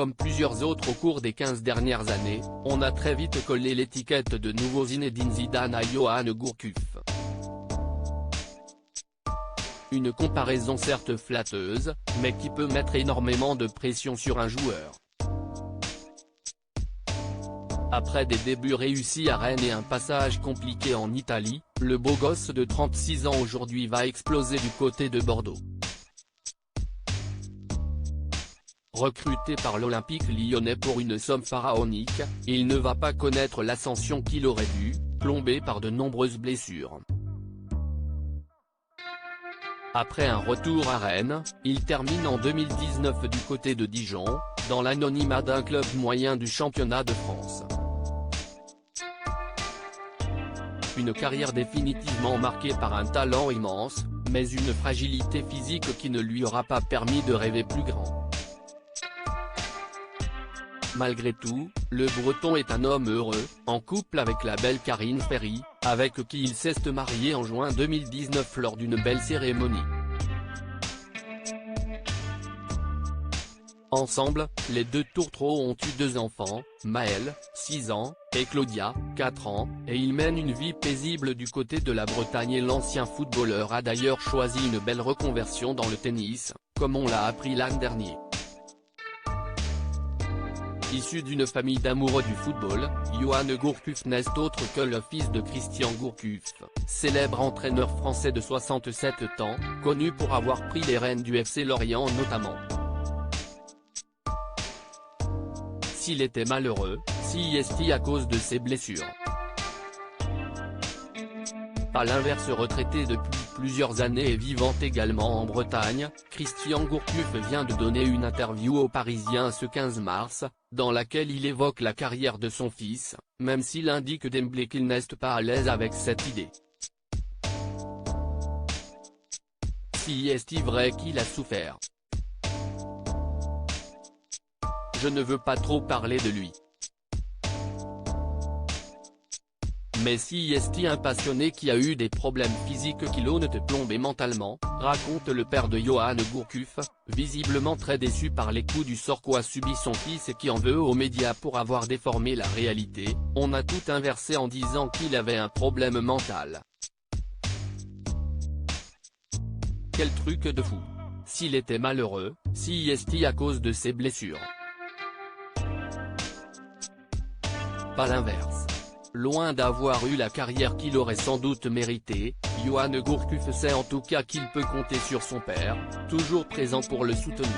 comme plusieurs autres au cours des 15 dernières années, on a très vite collé l'étiquette de nouveau Zinedine Zidane à Yoann Gourcuff. Une comparaison certes flatteuse, mais qui peut mettre énormément de pression sur un joueur. Après des débuts réussis à Rennes et un passage compliqué en Italie, le beau gosse de 36 ans aujourd'hui va exploser du côté de Bordeaux. Recruté par l'Olympique lyonnais pour une somme pharaonique, il ne va pas connaître l'ascension qu'il aurait dû, plombé par de nombreuses blessures. Après un retour à Rennes, il termine en 2019 du côté de Dijon, dans l'anonymat d'un club moyen du championnat de France. Une carrière définitivement marquée par un talent immense, mais une fragilité physique qui ne lui aura pas permis de rêver plus grand. Malgré tout, le Breton est un homme heureux, en couple avec la belle Karine Ferry, avec qui il s'est marié en juin 2019 lors d'une belle cérémonie. Ensemble, les deux tourtereaux ont eu 2 enfants, Maël, 6 ans, et Claudia, 4 ans, et ils mènent une vie paisible du côté de la Bretagne et l'ancien footballeur a d'ailleurs choisi une belle reconversion dans le tennis, comme on l'a appris l'an dernier. Issu d'une famille d'amoureux du football, Yoann Gourcuff n'est autre que le fils de Christian Gourcuff, célèbre entraîneur français de 67 ans, connu pour avoir pris les rênes du FC Lorient notamment. S'il était malheureux, c'est à cause de ses blessures. À l'inverse, retraité depuis plusieurs années et vivant également en Bretagne, Christian Gourcuff vient de donner une interview aux Parisiens ce 15 mars, dans laquelle il évoque la carrière de son fils, même s'il indique d'emblée qu'il n'est pas à l'aise avec cette idée. Si est vrai qu'il a souffert. Je ne veux pas trop parler de lui. Mais si est un passionné qui a eu des problèmes physiques qui l'ont plombé mentalement, raconte le père de Yoann Gourcuff, visiblement très déçu par les coups du sort qu'a subi son fils et qui en veut aux médias pour avoir déformé la réalité. On a tout inversé en disant qu'il avait un problème mental. Quel truc de fou. S'il était malheureux, si à cause de ses blessures. Pas l'inverse. Loin d'avoir eu la carrière qu'il aurait sans doute méritée, Yoann Gourcuff sait en tout cas qu'il peut compter sur son père, toujours présent pour le soutenir.